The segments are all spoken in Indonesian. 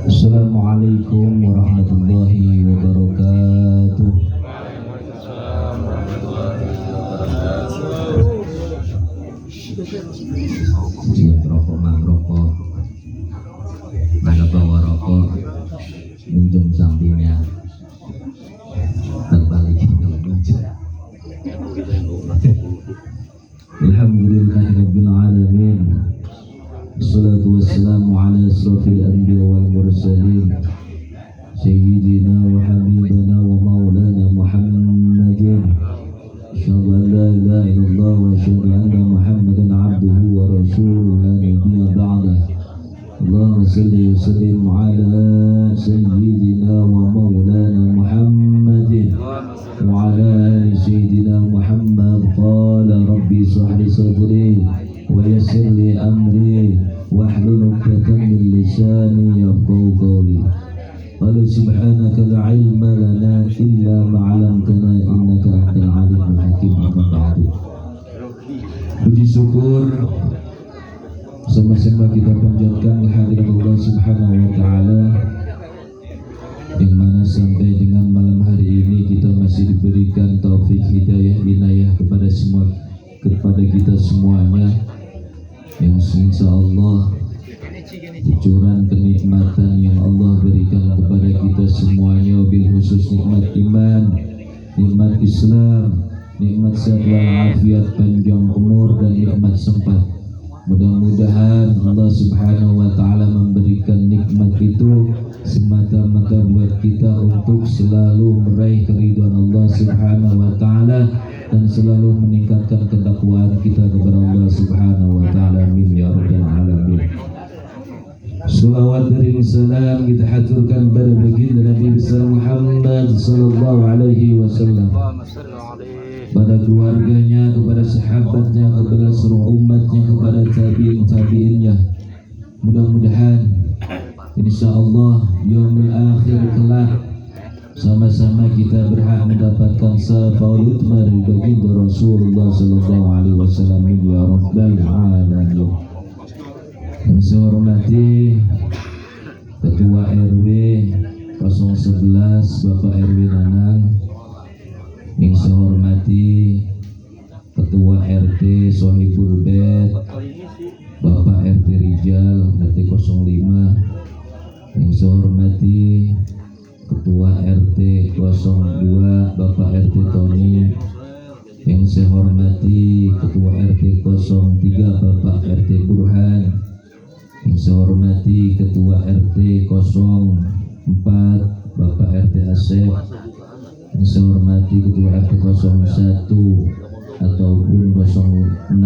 Assalamualaikum warahmatullahi wabarakatuh. Siap rokok, rokok, mana bawa rokok, minum sampingnya, terbalik kalau minum. Alhamdulillahirabbil alamin. Wassalatu wassalamu ala asrofil anbiya wal mursalin sayyidina wa habibana wa maulana Muhammadin. Asyhadu an la ilaha illallah wa asyhadu anna Muhammadan abduhu wa rasuluhu la nabiyya ba'dah. Allahumma salli wa sallim ala sayyidina wa maulana Muhammadin wa ala ali sayyidina Muhammad. Qala rabbi shrah li sadri wa yassir li amri wahlul 'uqdatam min lisani yafqahu qawli. Qala subhanaka la ilma lana illa ma 'allamtana innaka antal alimul hakim. Amma ba'du. Puji syukur sama-sama kita panjatkan kehadirat Allah Subhanahu wa taala, yang mana sampai dengan malam hari ini kita masih diberikan taufik hidayah inayah kepada kita semuanya, yang insyaallah cucuran kenikmatan yang Allah berikan kepada kita semuanya, wabil khusus nikmat iman, nikmat Islam, nikmat sehat walafiat, panjang umur dan nikmat sempat. Mudah-mudahan Allah Subhanahu wa taala memberikan nikmat itu semata-mata buat kita untuk selalu meraih keridhaan Allah Subhanahu wa taala dan selalu meningkatkan ketakwaan kita kepada Allah Subhanahu wa taala. Amin ya rabbal alamin. Salawat dan salam kita haturkan kepada baginda Nabi besar Muhammad sallallahu alaihi wasallam, kepada keluarganya, kepada sahabatnya, kepada seluruh umatnya, kepada tabi'in-tabi'innya. Mudah-mudahan insyaallah yaumul akhir kelak sama-sama kita berhak mendapatkan syafaat dari baginda Rasulullah sallallahu alaihi wasallam ya rabbal alamin. Yang saya hormati Ketua RW 011 Bapak RW Nanang, yang saya hormati Ketua RT Sohibul Bed Bapak RT Rijal RT 05, yang saya hormati Ketua RT 02 Bapak RT Tony, yang saya hormati Ketua RT 03 Bapak RT Burhan, yang saya hormati Ketua RT 04 Bapak RT Asep, yang saya hormati Ketua RT 01 ataupun 06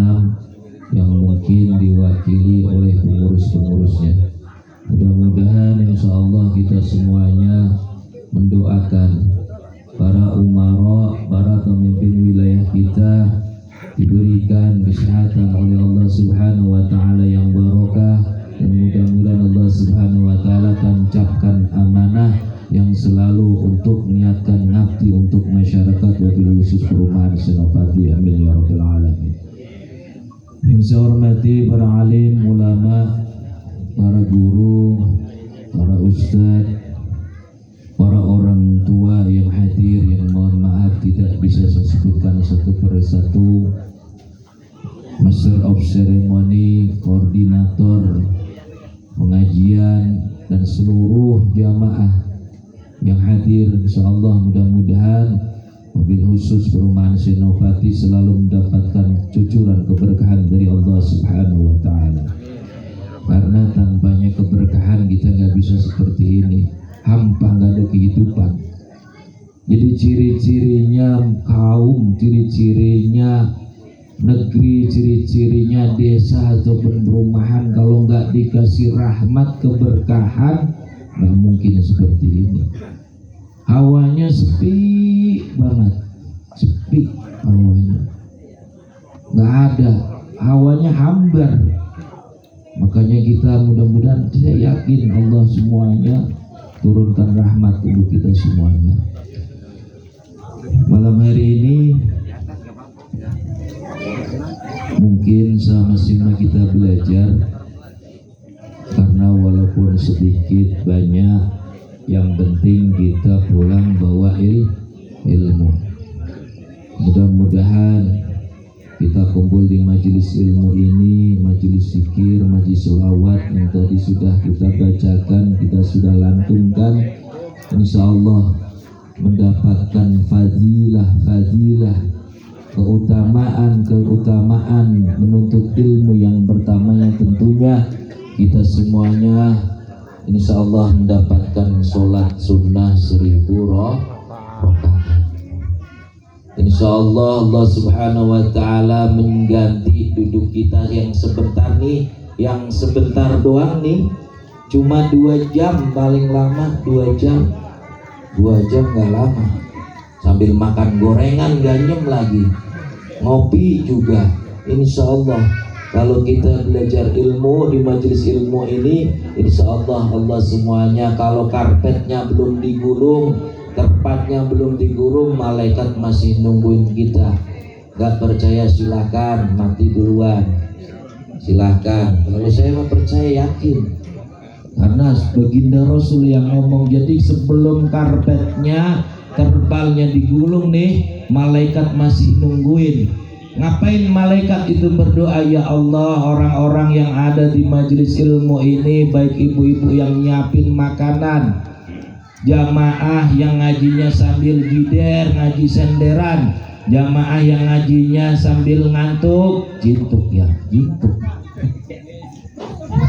yang mungkin diwakili oleh pengurus-pengurusnya. Mudah-mudahan insyaallah kita semuanya mendoakan para umara, para pemimpin wilayah kita diberikan kesehatan oleh Allah Subhanahu wa taala yang barokah, dan mudah-mudahan Allah Subhanahu wa taala tancapkan amanah yang selalu untuk niatkan ngabdi untuk masyarakat, wabil khusus perumahan Senopati. Amin ya rabbal alamin. Yang saya hormati para alim, ulama, para guru, para ustadz, para orang tua yang hadir, yang mohon maaf tidak bisa saya sebutkan satu persatu, Master of Ceremony, koordinator pengajian, dan seluruh jamaah yang hadir. Insyaallah mudah-mudahan mobil khusus perumahan Senopati selalu mendapatkan cucuran keberkahan dari Allah Subhanahu wa taala, karena tanpanya keberkahan kita nggak bisa seperti ini, hampa, nggak ada kehidupan. Jadi ciri-cirinya kaum, ciri-cirinya negeri, ciri-cirinya desa ataupun perumahan, kalau nggak dikasih rahmat keberkahan nggak mungkin seperti ini. Hawanya sepi banget, sepi hawanya, nggak ada, hawanya hambar. Makanya kita mudah-mudahan, saya yakin Allah semuanya turunkan rahmat untuk kita semuanya. Malam hari ini Mungkin sama-sama kita belajar, karena walaupun sedikit banyak, yang penting kita pulang bawa ilmu. Mudah-mudahan kita kumpul di majelis ilmu ini, majelis zikir, majelis selawat yang tadi sudah kita bacakan, kita sudah lantunkan, insyaallah mendapatkan fadilah, keutamaan menuntut ilmu yang pertamanya tentunya kita semuanya insyaallah mendapatkan sholat sunnah 1000 rakaat. Insyaallah Allah subhanahu wa ta'ala mengganti duduk kita yang sebentar nih, yang sebentar doang nih, cuma 2 jam paling lama, 2 jam gak lama, sambil makan gorengan gak nyem lagi, ngopi juga. Insyaallah kalau kita belajar ilmu di majelis ilmu ini, insyaallah Allah semuanya, kalau karpetnya belum digulung, tempatnya belum digulung, malaikat masih nungguin kita. Gak percaya silakan mati duluan, silakan. Kalau saya mah percaya, yakin, karena baginda Rasul yang ngomong. Jadi sebelum karpetnya, terpalnya digulung nih, malaikat masih nungguin. Ngapain malaikat itu berdoa? Ya Allah, orang-orang yang ada di majelis ilmu ini, baik ibu-ibu yang nyiapin makanan, jamaah yang ngajinya sambil gider, ngaji senderan, jamaah yang ngajinya sambil ngantuk, jintuk ya, jintuk.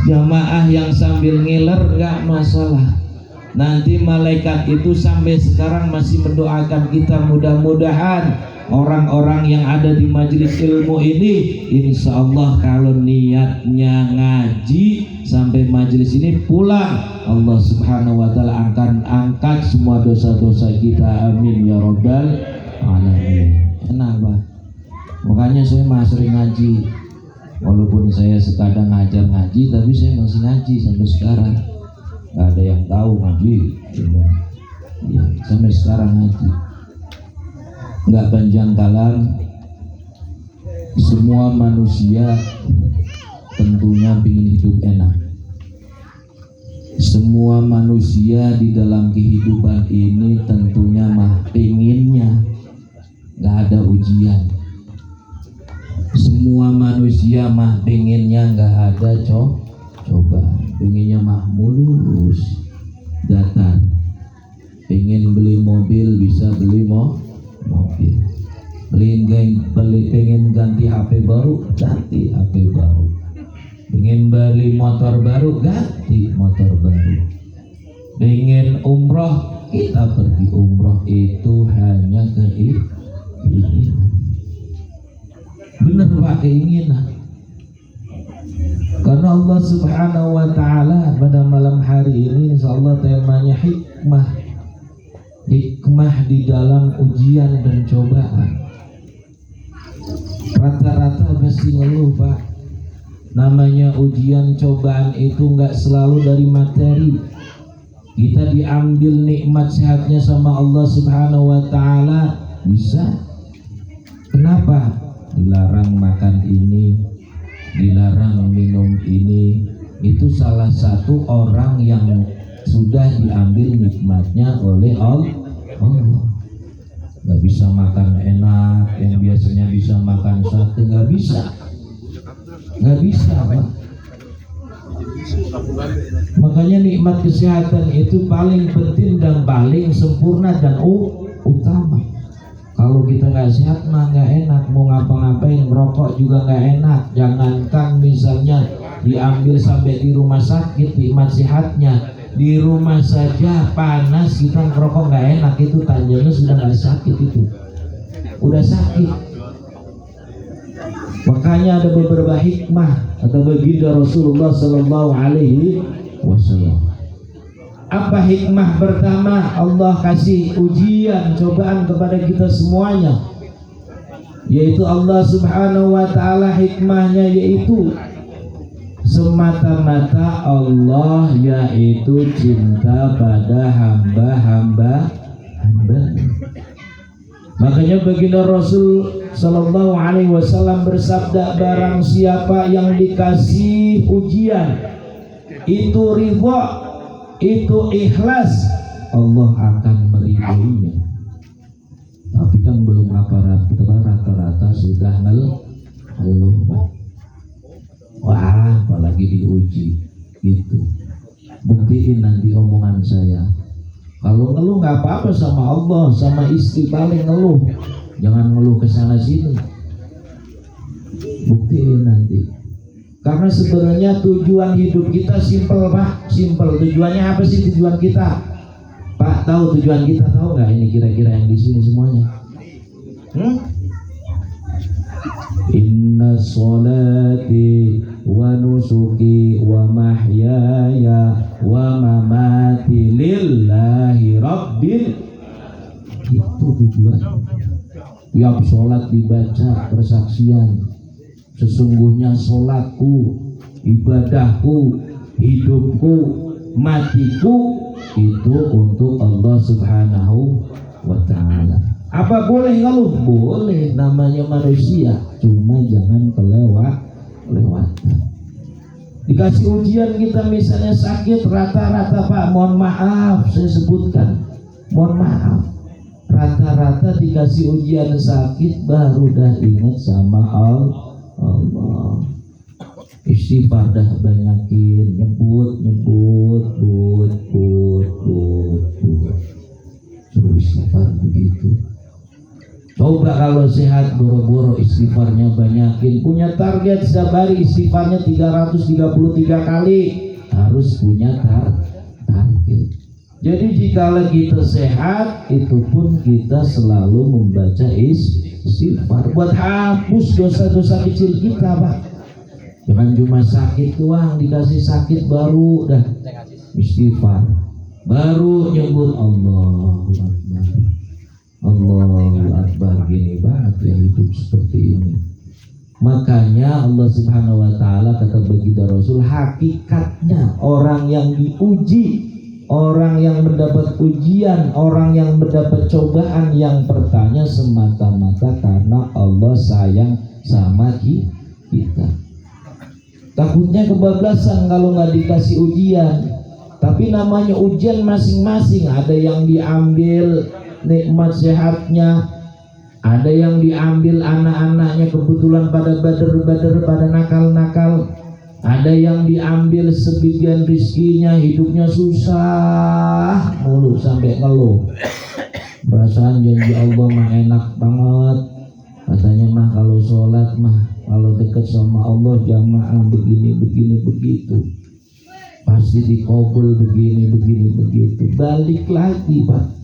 Jamaah yang sambil ngiler nggak masalah. Nanti malaikat itu sampai sekarang masih mendoakan kita. Mudah-mudahan orang-orang yang ada di majelis ilmu ini, insyaallah kalau niatnya ngaji sampai majelis ini pulang, Allah subhanahu wa ta'ala akan angkat semua dosa-dosa kita. Amin ya rabbal alamin. Enak Pak, makanya saya masih sering ngaji. Walaupun saya sekadang ngajar ngaji, tapi saya masih ngaji sampai sekarang. Gak ada yang tahu ngaji ya, sampai sekarang ngaji. Gak panjang kalam, semua manusia tentunya ingin hidup enak. Semua manusia di dalam kehidupan ini tentunya mah pengennya gak ada ujian. Semua manusia mah pengennya gak ada cobaan, pengennya mah mulus datar. Pengen beli mobil bisa beli mobil, pengen ganti HP baru, ganti HP baru, pengen beli motor baru, ganti motor baru, pengen umroh, kita pergi umroh. Itu hanya keinginan. Benar Pak, keinginan. Karena Allah subhanahu wa ta'ala pada malam hari ini insyaallah temanya hikmah. Hikmah di dalam ujian dan cobaan. Rata-rata pasti ngeluh Pak, namanya ujian cobaan itu nggak selalu dari materi. Kita diambil nikmat sehatnya sama Allah subhanahu wa ta'ala, bisa. Kenapa? Dilarang makan ini, dilarang minum ini. Itu salah satu orang yang sudah diambil nikmatnya oleh Allah. Gak bisa makan enak, yang biasanya bisa makan sate gak bisa Pak. Makanya nikmat kesehatan itu paling penting dan paling sempurna dan utama. Kalau kita nggak sehat mah nggak enak, mau ngapa-ngapain, merokok juga nggak enak. Jangankan misalnya diambil sampai di rumah sakit, nikmat sehatnya di rumah saja panas kita ngerokok nggak enak, itu tandanya sudah nggak sakit, itu udah sakit. Makanya ada beberapa hikmah atau baginda Rasulullah Sallallahu Alaihi Wasallam. Apa hikmah pertama? Allah kasih ujian, cobaan kepada kita semuanya, yaitu Allah subhanahu wa ta'ala hikmahnya yaitu semata-mata Allah yaitu cinta pada hamba-hamba. Makanya baginda Rasul Sallallahu Alaihi Wasallam bersabda, barang siapa yang dikasih ujian itu ridha, itu ikhlas, Allah akan meridhoinya. Tapi kan belum rata-rata sudah ngeluh. Wah, apalagi diuji gitu. Buktiin nanti omongan saya. Kalau ngeluh nggak apa-apa sama Allah, sama istri paling ngeluh. Jangan ngeluh ke sana sini. Buktiin nanti. Karena sebenarnya tujuan hidup kita simpel, Pak. Simpel. Tujuannya apa sih tujuan kita? Pak, tahu tujuan kita? Tahu nggak ini kira-kira yang di sini semuanya? Inna sholati wa nusuki wa mahyaya wa mamati lillahi rabbil. Itu tujuan. Tiap sholat dibaca persaksian, sesungguhnya sholatku, ibadahku, hidupku, matiku itu untuk Allah Subhanahu wa ta'ala. Apa boleh ngeluh? Boleh, namanya manusia, cuma jangan kelewatan. Dikasih ujian kita misalnya sakit, rata-rata Pak, mohon maaf saya sebutkan, mohon maaf, rata-rata dikasih ujian sakit baru dah ingat sama Allah. Istighfar dah banyakin, nyebut suruh istighfar begitu. Coba kalau sehat boro-boro istighfarnya banyakin. Punya target setiap hari istighfarnya 333 kali. Harus punya target. Jadi jika kita sehat, itu pun kita selalu membaca istighfar buat hapus dosa-dosa kecil kita, Pak. Jangan cuma sakit doang, dikasih sakit baru dah istighfar, baru nyebut Allahu Akbar. Allahu Akbar, gini banget ya hidup seperti ini. Makanya Allah Subhanahu wa ta'ala kata baginda Rasul, hakikatnya orang yang diuji, orang yang mendapat ujian, orang yang mendapat cobaan, yang bertanya semata-mata karena Allah sayang sama kita. Takutnya kebablasan kalau nggak dikasih ujian. Tapi namanya ujian masing-masing. Ada yang diambil nikmat sehatnya, ada yang diambil anak-anaknya kebetulan pada bader-bader, pada nakal-nakal, ada yang diambil sebagian rizkinya, hidupnya susah mulu sampai ngeluh. Perasaan janji Allah mah enak banget, katanya mah kalau sholat mah, kalau dekat sama Allah jamaah begini begitu, pasti dikabul begini begitu. Balik lagi, Pak.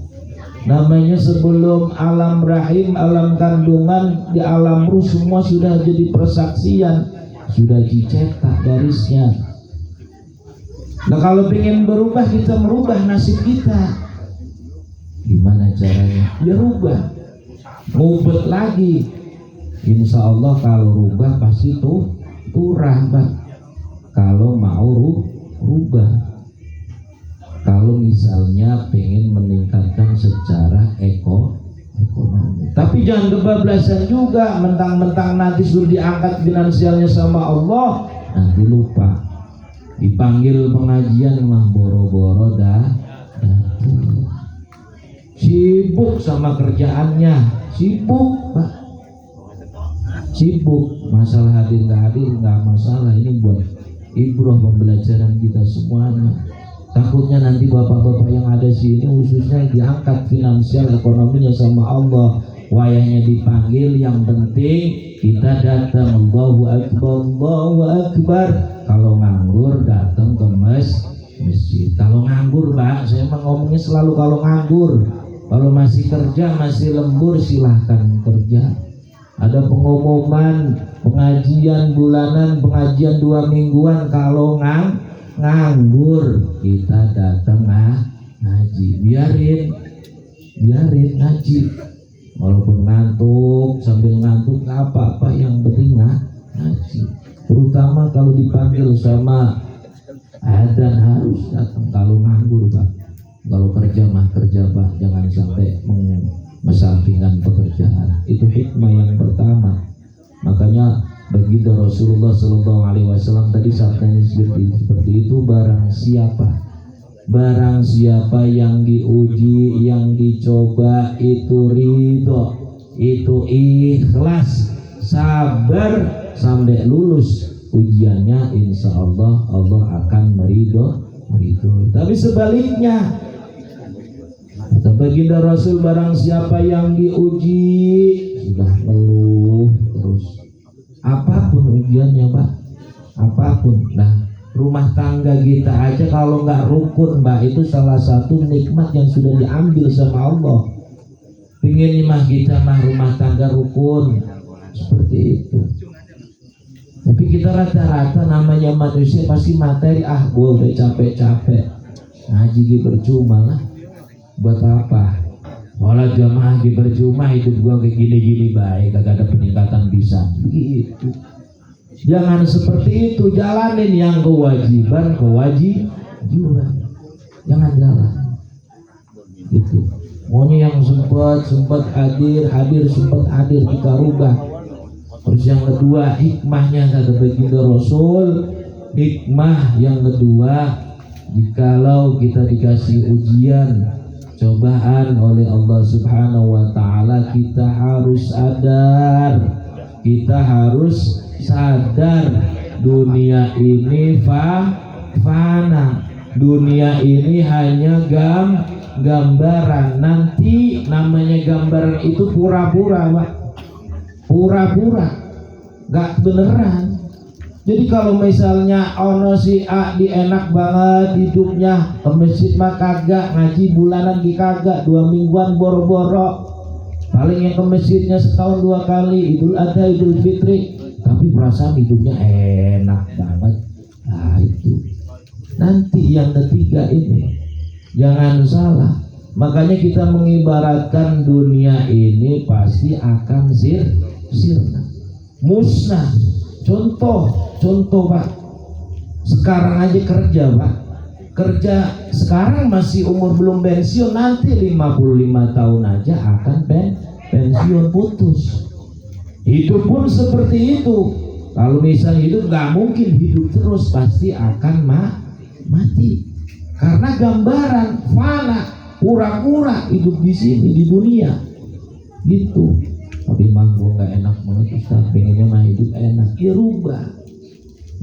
Namanya sebelum alam rahim, alam kandungan, di alam ruh semua sudah jadi persaksian, sudah dicetak garisnya. Nah kalau pengen berubah, kita merubah nasib kita. Gimana caranya? Ya rubah, ngubet lagi. Insya Allah kalau rubah pasti turah, Pak. Kalau mau rubah. Kalau misalnya pengen meningkatkan secara ekonomi, tapi jangan kebablasan juga, mentang-mentang nanti sudah diangkat finansialnya sama Allah, nanti lupa. Dipanggil pengajian mah boro-boro dah sibuk sama kerjaannya, sibuk, Pak. Sibuk, masalah hadir nggak masalah, ini buat ibrah pembelajaran kita semuanya. Takutnya nanti bapak-bapak yang ada sini khususnya diangkat finansial ekonominya sama Allah, wayahnya dipanggil, yang penting kita datang. Allahu Akbar, Allahu Akbar. Kalau nganggur datang ke masjid. Kalau nganggur, Pak, saya emang ngomongnya selalu kalau nganggur. Kalau masih kerja, masih lembur, silahkan kerja. Ada pengumuman pengajian bulanan, pengajian 2 mingguan. Kalau nganggur kita datang ngaji, biarin ngaji, walaupun ngantuk, sambil ngantuk nggak apa-apa, yang penting ngaji. Terutama kalau dipanggil sama adzan harus datang. Kalau nganggur, Pak. Kalau kerja mah kerja, Pak, jangan sampai mesampingkan pekerjaan. Itu hikmah yang pertama. Makanya baginda Rasulullah SAW tadi sabdanya seperti itu, barang siapa yang diuji, yang dicoba itu ridho, itu ikhlas, sabar sampai lulus ujiannya, insya Allah Allah akan meridhoi. Tapi sebaliknya kata baginda Rasul, barang siapa yang diuji sudah ngeluh terus, apapun ujiannya Pak, apapun. Nah, rumah tangga kita aja kalau nggak rukun Mbak, itu salah satu nikmat yang sudah diambil sama Allah. Pengen mah kita mah rumah tangga rukun seperti itu. Tapi kita rata-rata namanya manusia pasti materi, gue udah capek-capek ngaji percuma lah, buat apa? Sholat jamaah percuma, hidup gua kayak gini-gini baik, kagak ada peningkatan bisa. Begitu. Jangan seperti itu, jalanin yang kewajiban. Jangan jalan. Gitu. Maunya yang sempat hadir, sempat hadir kita rubah. Terus yang kedua, hikmahnya kata baginda Rasul, hikmah yang kedua, jikalau kita dikasih ujian, cobaan oleh Allah Subhanahu wa taala, kita harus sadar dunia ini fana. Dunia ini hanya gambaran. Nanti namanya gambaran itu pura-pura, Pak. Pura-pura, gak beneran. Jadi kalau misalnya ono si A di enak banget hidupnya, ke masjid mah kagak, ngaji bulanan di kagak, 2 mingguan boro-boro, paling yang ke masjidnya setahun 2 kali, Idul Adha, Idul Fitri, tapi perasaan hidupnya enak banget. Nah itu nanti yang ketiga ini, jangan salah. Makanya kita mengibaratkan dunia ini pasti akan sirna, musnah. Contoh Pak, sekarang aja kerja sekarang masih umur belum pensiun, nanti 55 tahun aja akan pensiun, putus. Hidup pun seperti itu. Kalau misalnya hidup, nggak mungkin hidup terus, pasti akan mati. Karena gambaran fana, pura-pura hidup di sini di dunia gitu. Tapi mah gue nggak enak banget Ustaz, pengennya mah hidup enak. Ya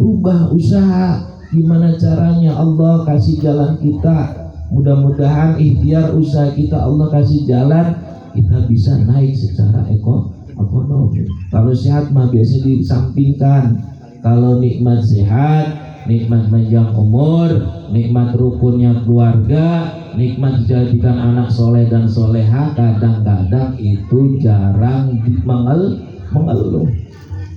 rubah usaha, gimana caranya Allah kasih jalan kita. Mudah-mudahan ikhtiar usaha kita Allah kasih jalan, kita bisa naik secara ekonomi. Kalau sehat mah biasanya disampingkan. Kalau nikmat sehat, nikmat panjang umur, nikmat rukunnya keluarga, nikmat dijadikan anak soleh dan soleha, kadang-kadang itu jarang mengeluh.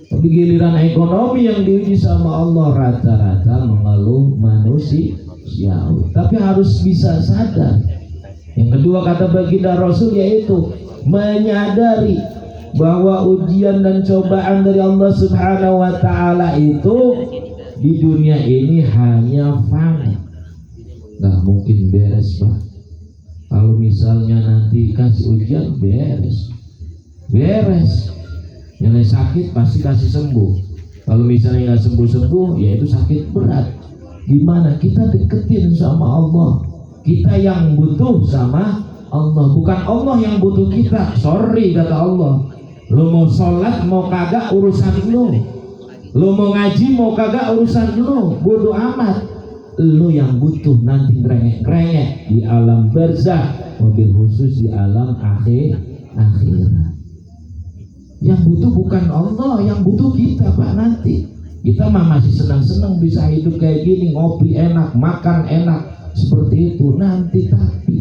Tapi giliran ekonomi yang diuji sama Allah, rata-rata mengeluh manusia. Tapi harus bisa sadar. Yang kedua kata baginda Rasul, yaitu menyadari bahwa ujian dan cobaan dari Allah Subhanahu wa taala itu di dunia ini hanya fana, nggak mungkin beres Pak. Kalau misalnya nanti kasih ujian beres, yang sakit pasti kasih sembuh. Kalau misalnya nggak sembuh, ya itu sakit berat. Gimana kita deketin sama Allah? Kita yang butuh sama Allah, bukan Allah yang butuh kita. Sorry kata Allah, lo mau sholat mau kagak urusan lo mau ngaji mau kagak urusan lo, bodoh amat. Lo yang butuh nanti ngerengek di alam barzah, mobil khusus di alam akhirat. Yang butuh bukan Allah, yang butuh kita Pak. Nanti kita mah masih senang-senang bisa hidup kayak gini, ngopi enak, makan enak seperti itu nanti. Tapi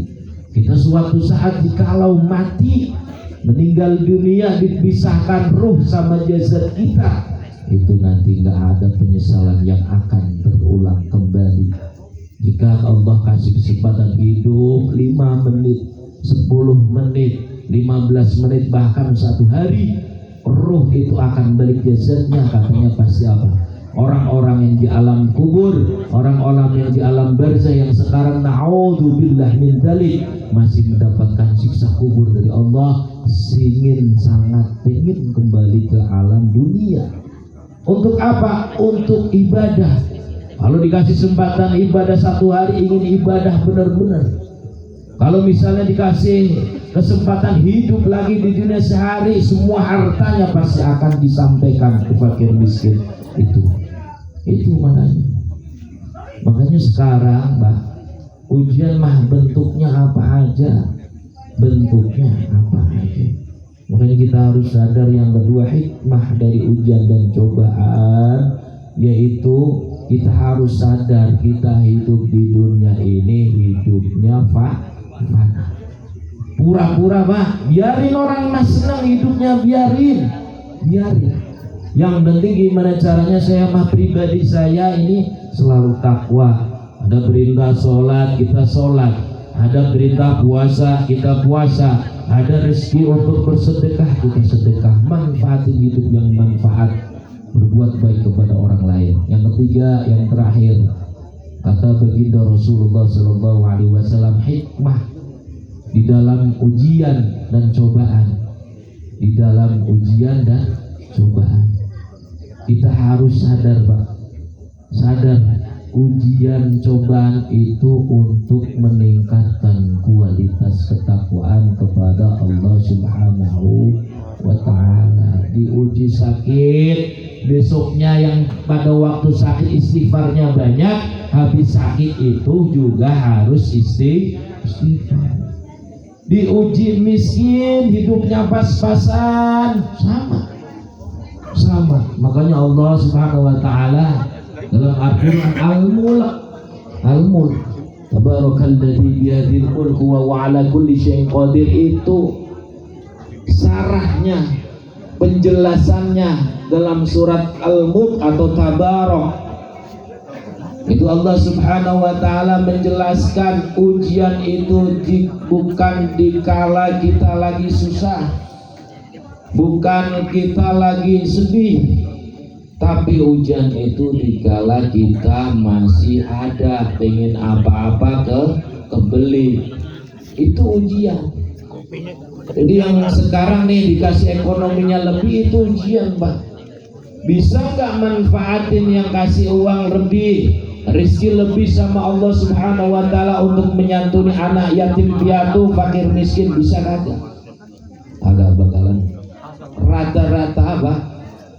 kita suatu saat jikalau mati, meninggal dunia, dipisahkan ruh sama jasad kita, itu nanti nggak ada penyesalan yang akan berulang kembali. Jika Allah kasih kesempatan hidup 5 menit, 10 menit, 15 menit, bahkan 1 hari, ruh itu akan balik jasadnya, katanya pasti apa? orang-orang yang di alam kubur, orang-orang yang di alam barzah yang sekarang na'udzubillah min dzalik masih mendapatkan siksa kubur dari Allah, sangat ingin kembali ke alam dunia. Untuk apa? Untuk ibadah. Kalau dikasih kesempatan ibadah 1 hari, ingin ibadah benar-benar. Kalau misalnya dikasih kesempatan hidup lagi di dunia sehari, semua hartanya pasti akan disampaikan ke fakir miskin. Itu makanya sekarang Mbak, ujian mah bentuknya apa aja. Makanya kita harus sadar yang kedua, hikmah dari ujian dan cobaan, yaitu kita harus sadar kita hidup di dunia ini hidupnya fana. Pura-pura Pak, biarin orang mas senang hidupnya, biarin. Yang penting gimana caranya saya mah pribadi saya ini selalu takwa. Ada perintah sholat, kita sholat. Ada perintah puasa, kita puasa. Ada rezeki untuk bersedekah, kita sedekah. Manfaatin hidup yang manfaat, berbuat baik kepada orang lain. Yang ketiga, yang terakhir, kata baginda Rasulullah SAW, hikmah di dalam ujian dan cobaan. Kita harus sadar Pak, ujian cobaan itu untuk meningkatkan kualitas ketakwaan kepada Allah Subhanahu wa ta'ala. Diuji sakit, besoknya yang pada waktu sakit istighfarnya banyak, habis sakit itu juga harus istighfar. Diuji miskin, hidupnya pas-pasan, sama. Makanya Allah Subhanahu wa ta'ala dalam Al-Quran Al-Mulk Tabarakalladzi biyadil mulku wa ala kulli syai'in qadir, itu sarahnya, penjelasannya dalam surat Al-Mulk atau Tabarak. Itu Allah Subhanahu wa ta'ala menjelaskan ujian itu bukan dikala kita lagi susah, bukan kita lagi sedih, tapi ujian itu dikala kita masih ada, pengen apa-apa kebeli. Itu ujian. Jadi yang sekarang nih dikasih ekonominya lebih, itu ujian Pak. Bisa nggak manfaatin yang kasih uang lebih, rizki lebih sama Allah Subhanahu wa ta'ala untuk menyantuni anak yatim piatu, fakir miskin, bisa kagak? Agak bakalan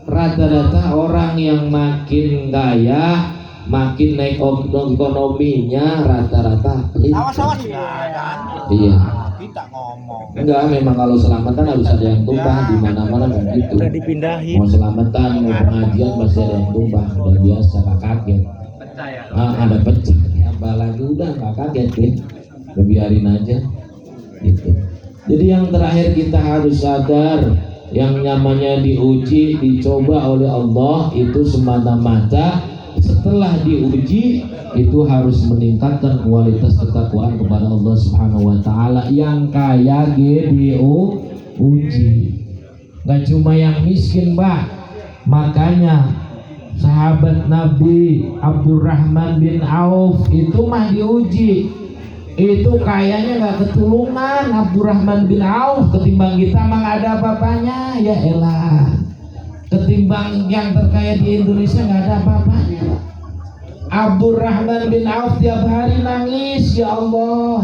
rata-rata orang yang makin kaya, makin naik ekonominya, rata-rata awas iya. Kita ngomong Enggak, memang kalau selamatan harus ada yang tumbang, di mana-mana begitu. udah dipindahin. Mau selamatan, mau pengajian pasti ada yang tumbang, udah biasa, gak kaget. Ada pecah, apalagi udah gak kaget ya, udah biarin aja gitu. Jadi yang terakhir kita harus sadar, yang namanya diuji, dicoba oleh Allah itu semata-mata setelah diuji itu harus meningkatkan kualitas ketakwaan kepada Allah Subhanahu wa ta'ala. Yang kaya diuji, gak cuma yang miskin Pak. Makanya sahabat Nabi Abdurrahman bin Auf itu mah diuji, itu kayaknya gak ketulungan Abdurrahman bin Auf, ketimbang kita mah gak ada apa-apanya. Ya elah, ketimbang yang terkaya di Indonesia gak ada apa-apanya. Abdurrahman bin Auf tiap hari nangis, ya Allah,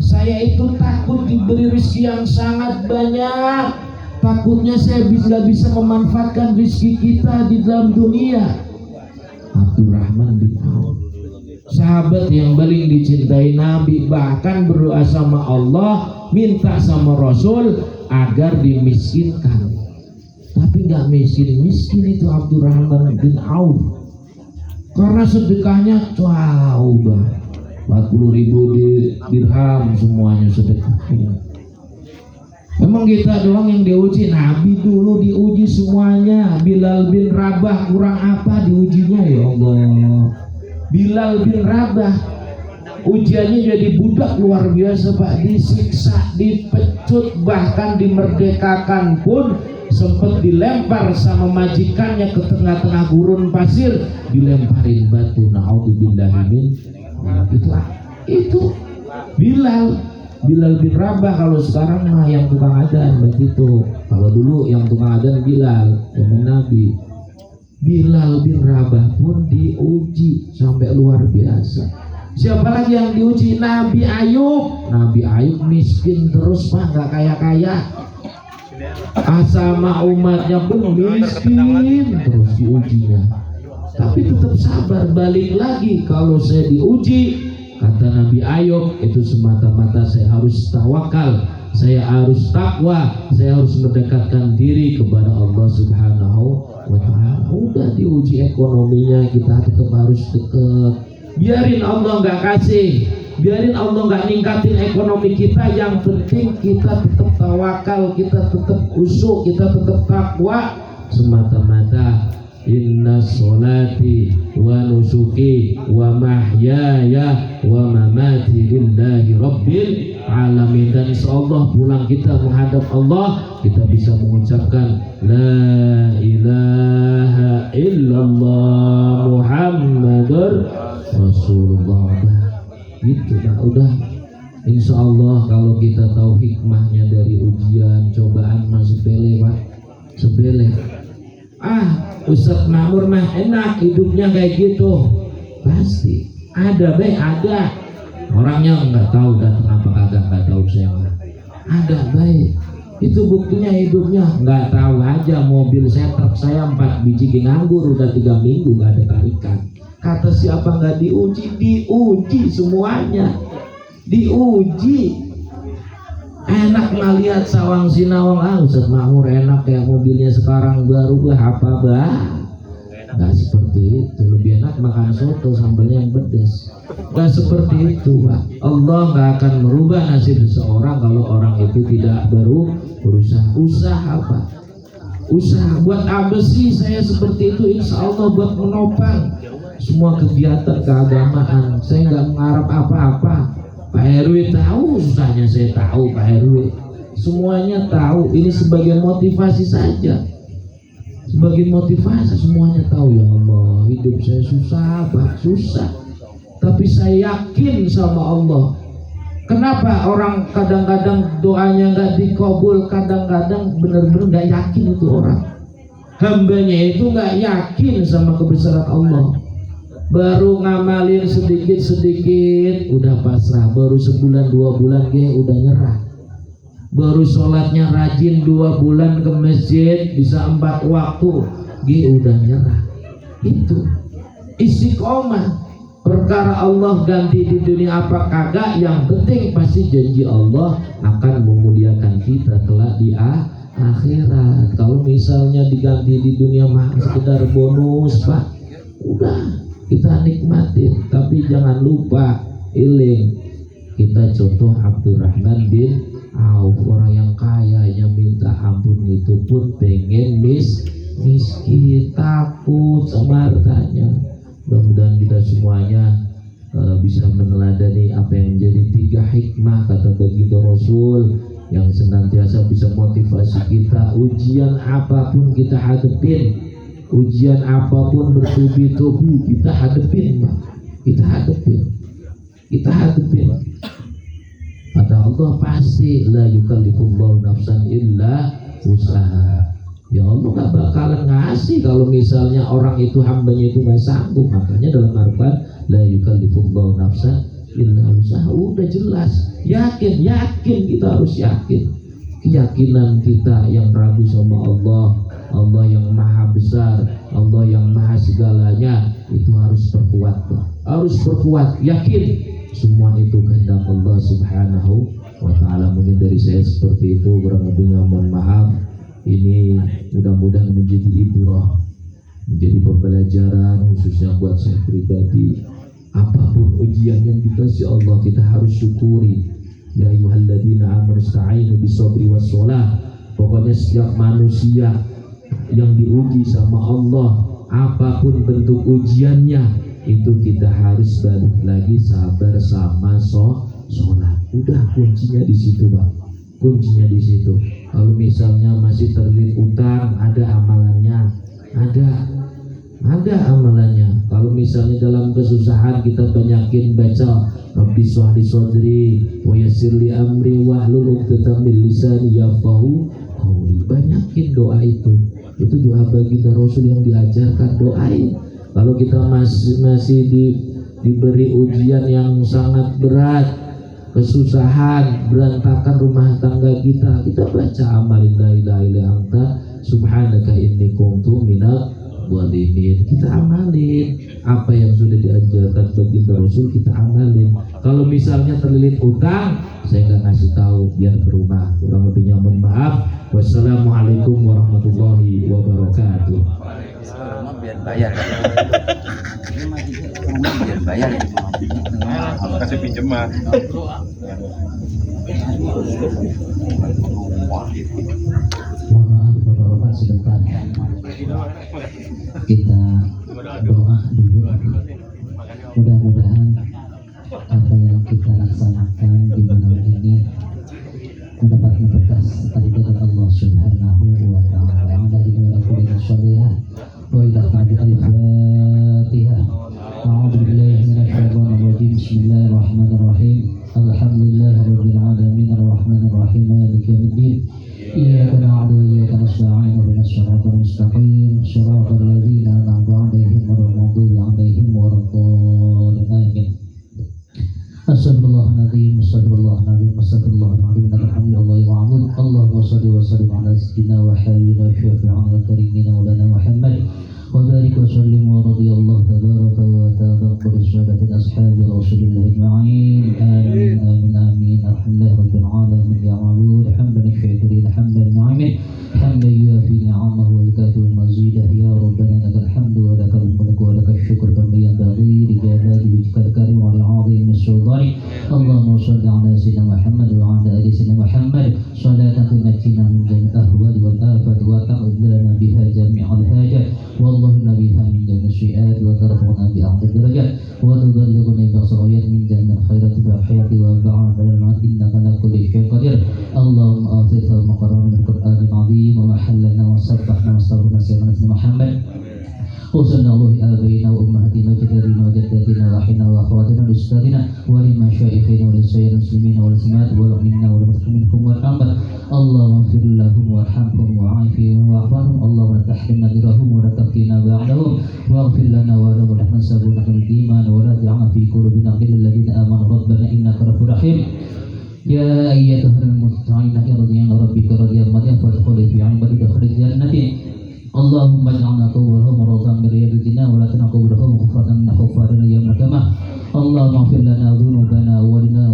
saya itu takut diberi rezeki yang sangat banyak, takutnya saya bisa memanfaatkan rezeki kita di dalam dunia. Abdurrahman bin Auf, sahabat yang paling dicintai Nabi, bahkan berdoa sama Allah, minta sama Rasul agar dimiskinkan. Tapi gak miskin itu Abdurrahman bin Auf, karena sedekahnya coba 40.000 dirham semuanya sedekahnya. Memang kita doang yang diuji, Nabi dulu diuji semuanya. Bilal bin Rabah kurang apa diujinya, ya Allah. Bilal bin Rabah ujiannya jadi budak luar biasa Pak, disiksa, dipecut, bahkan dimerdekakan pun sempat dilempar sama majikannya ke tengah-tengah gurun pasir, dilemparin batu. Naudzubillahimin. Itu Bilal bin Rabah. Kalau sekarang mah yang tukang adzan begitu. Kalau dulu yang tukang adzan Bilal, zaman Nabi. Bilal bin Rabah pun diuji sampai luar biasa. Siapa lagi yang diuji? Nabi Ayub. Nabi Ayub miskin terus Pak, nggak kaya-kaya. Sama umatnya pun miskin terus diujinya. Tapi tetap sabar. Balik lagi, kalau saya diuji, kata Nabi Ayub, itu semata-mata saya harus tawakal, saya harus takwa, saya harus mendekatkan diri kepada Allah Subhanahu wa Ta'ala. Udah diuji ekonominya, kita tetap harus dekat. Biarin Allah nggak kasih, biarin Allah nggak ningkatin ekonomi kita. Yang penting kita tetap tawakal, kita tetap khusyuk, kita tetap takwa semata-mata. Inna sholati wa nusuki wa mahyaya wa mamati lillahi rabbil alamin. Dan insyaallah pulang kita menghadap Allah, kita bisa mengucapkan la ilaha illallah Muhammadur Rasulullah. Gitu Pak, udah. Insyaallah kalau kita tahu hikmahnya dari ujian, cobaan mah sepele Pak, sepele. Ustadz Ma'mur mah enak hidupnya kayak gitu. Pasti ada ada orangnya nggak tahu datang apa kagak, nggak tahu saya mah. Ada baik, itu buktinya hidupnya nggak tahu aja. Mobil saya, truk saya 4 biji nganggur udah 3 minggu nggak ada tarikan. Kata siapa nggak diuji? Diuji semuanya, diuji. Enak ngelihat sawang sinawang. Ustadz Ma'mur enak kayak mobilnya sekarang baru apa nggak seperti itu. Lebih enak makan soto sambalnya yang pedas. Nggak seperti itu Pak. Allah nggak akan merubah nasib seseorang kalau orang itu tidak berusaha. Usaha apa? Usaha buat apa sih saya seperti itu? Insya Allah buat menopang semua kegiatan keagamaan. Saya nggak mengharap apa-apa. Pak RW tahu susahnya, saya tahu Pak RW, semuanya tahu. Ini sebagai motivasi saja, sebagai motivasi. Semuanya tahu ya Allah, hidup saya susah Pak, susah. Tapi saya yakin sama Allah. Kenapa orang kadang-kadang doanya nggak dikabul, kadang-kadang benar-benar nggak yakin itu orang. Hambanya itu nggak yakin sama kebesaran Allah. Baru ngamalin sedikit-sedikit udah pasrah, baru sebulan 2 bulan dia udah nyerah. Baru sholatnya rajin 2 bulan ke masjid bisa 4 waktu dia udah nyerah. Itu istiqomah. Perkara Allah ganti di dunia apa kagak, yang penting pasti janji Allah akan memuliakan kita kelak di akhirat. Kalau misalnya diganti di dunia mah sekedar bonus Pak, udah kita nikmatin. Tapi jangan lupa iling, kita contoh Abdurrahman bin Auf, orang yang kayanya minta ampun itu pun pengen miskin, takut sama hartanya. Mudah-mudahan kita semuanya bisa meneladani apa yang menjadi 3 hikmah kata baginda Rasul yang senantiasa bisa motivasi kita. Ujian apapun kita hadepin, ujian apapun bertubi-tubi kita hadepin Pak. Kita hadepin. Kata Allah pasti la yukallifullahu nafsan illa usaha. Ya Allah gak bakalan ngasih kalau misalnya orang itu hambanya itu gak sanggup. Makanya dalam Al-Quran la yukallifullahu nafsan illa usaha. Udah jelas, yakin kita harus yakin. Keyakinan kita yang ragu sama Allah yang maha besar, Allah yang maha segalanya, itu harus perkuat Pak. Harus perkuat, yakin semua itu kehendak Allah Subhanahu wa Ta'ala. Mungkin dari saya seperti itu, kurang lebihnya mohon maaf. Ini mudah-mudahan menjadi ibrah, menjadi pembelajaran khususnya buat saya pribadi. Apapun ujian yang dikasih Allah kita harus syukuri. Ya ayyuhalladzina amanu ista'inu bisabri wassalah. Pokoknya setiap manusia yang diuji sama Allah, apapun bentuk ujiannya, itu kita harus balik lagi sabar sama sholat. Udah kuncinya di situ Pak, kuncinya di situ. Kalau misalnya masih terlilit utang, ada amalannya, ada amalannya. Kalau misalnya dalam kesusahan kita banyakin baca Rabbi shrah li sadri wa yassir li amri wahlul 'uqdatam min lisani yafqahu qawli. Banyakin doa itu doa baginda Rasul yang diajarkan, doain. Kalau kita masih diberi ujian yang sangat berat, kesusahan, berantakan rumah tangga kita baca amalin la ilaha illa anta subhanaka inni kuntu minadh dhalimin. Kita amalin apa yang sudah diajarkan baginda Rasul, kita amalin. Kalau misalnya terlilit utang, saya nggak ngasih tahu biar ke rumah. Kurang lebihnya mohon maaf. Wassalamualaikum warahmatullahi wabarakatuh. Biar bayar. Biar bayar. Kasih pinjaman. Mohon maaf Bapak-bapak, sebentar kita doa dulu. Mudah-mudahan apa yang kita laksanakan di malam ini mendapat berkah dari Allah Subhanahu wa taala. Ala kulli sholihah wa ila al-Fatihah. A'udzu billahi minasyaitonir rajim. Bismillahirrahmanirrahim. Alhamdulillahirabbil alamin arrahmanir rahim maliki yaumiddin. Iyyaka na'budu wa iyyaka nasta'in ihdinas siratal mustaqim siratal ladzina an'amta 'alaihim ghairil maghdubi 'alaihim waladdallin. Amin. Astagfirullahaladzim, astagfirullahaladzim, astagfirullahaladzim. Alhamdulillah wa'amud. Allahumma salli wa sallim ala sayyidina wa habibina syafi'ina wa karimina ulana Muhammad wa barik wa sallim wa radiyallahu tabaraka wa ta'ala qul sadatin ashabi rasulillah ajma'in. Amin, amin, amin. Alhamdulillah rabbil alamin ya ma'bud hamdan syakirin hamdan na'imin hamdan yuafi ni'amahu wa yukafi mazidah. Ya Rabbana lakal hamdu wa lakal mulku wa lakal syukr kama yanbaghi li jalali wajhikal karim wa li 'azimi sultani. Allahumma shalli ala sayyidina Muhammad wa ala ali sayyidina Muhammad salatan tunajjina min jami'il ahwali wal afat wa ta'udlana biha jami'al hajat wallahu biha min jami'is syi'at wa tarfa'una bi a'la darajat wa tuballighuna bi asrayat min jami'il khairati wa hayati wa ba'da al-maut innaka ala kulli syai'in qadir. Allahumma atina maqarana min Qur'anil 'azim wa mahallana wa sabbahna wa astaghfirna sayyidina Muhammad وصلى الله آبائنا وأمهاتنا وجداتنا وجداتنا وأخينا وأخواتنا وأستاذنا ولمشايخنا ولسائر المسلمين والمسلمات والمؤمنين والمسلمين منهم والأمة. اللهم اغفر لهم وارحمهم وعافهم واعف عنهم. اللهم لا تحرمنا ذرهم ولا تفتنا بعدهم واغفر لنا ولهم ونحن سابقون بالإيمان ولا تجعلنا في قلوبنا غلا للذين آمنوا ربنا إنك رؤوف رحيم. يا أيتها المستعين ارضيان ربك رضيا مريم فادخلي في عبادي دخل الجنة. اللهم اجعلنا قبورهم روضا من رياض الجنة ولا تجعلنا قبورهم حفرة من حفار يوم القيامة. اللهم اغفر لنا ذنوبنا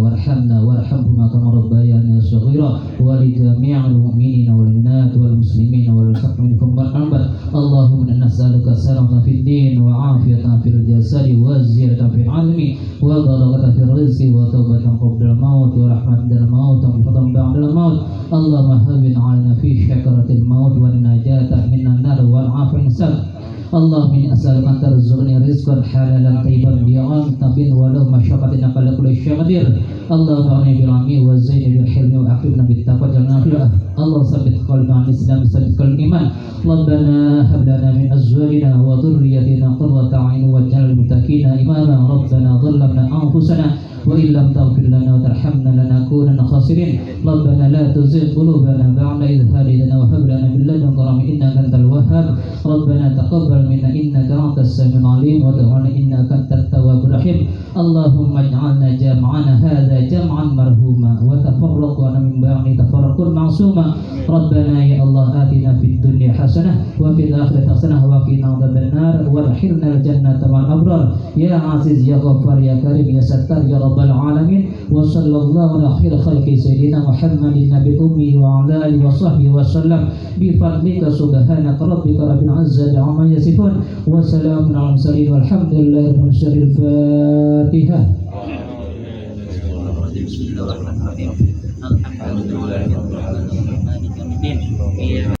وارحمنا وارحمهما كما ربيانا صغيرا ولجميع المؤمنين والمؤمنات والمسلمين والمسلمين والأمة. اللهم إنا نسألك السلامة في الدين وعافية في الجسد وزيادة في العلم وبركة في الرزق وتوبة قبل الموت ورحمة عند الموت وفضل بعد الموت. اللهم هون علينا في شكرة الموت والنجاة من النار والعافية من السبب. اللهم إني أسألك أن ترزقني رزقا حلالا طيبا بغنى ولو مشقة إنك على كل شيء قدير. اللهم أغنني بالعلم وزيني بالحلم وأكرمنا بالتقوى وجعلنا في اللهم ثبت قلبنا عن الإسلام ثبت قلب الإيمان. ربنا هب لنا من أزواجنا وذريتنا قرة أعين واجعلنا للمتقين إماما. ربنا ظلمنا أنفسنا وإن لم تغفر لنا وترحمنا لنكونن خاسرين. ربنا لا تزغ قلوبنا بعد إذ هديتنا وهب لنا من لدنك رحمة إنك أنت الوهاب. ربنا تقبل منا إنك أنت السميع العليم وتب علينا إنك أنت التواب الرحيم. اللهم اجعلنا جمعنا هذا جمعا مرحوما وتفرقنا من بعده تفرقا معصوما. ربنا يا الله آتنا في الدنيا حسنة وفي الآخرة حسنة وقنا عذاب النار وادخلنا الجنة مع الأبرار. يا عزيز يا غفار يا كريم يا ستار يا رب العالمين. وصلى الله على خير خلق سيدنا محمد النبي الأمي وعلى آله وصحبه وسلم بفضلك سبحانك ربك رب العزة عما يصفون وسلام على المرسلين والحمد لله رب العالمين. الفاتحة. Bismillahirrahmanirrahim. Alhamdulillahirabbil alamin.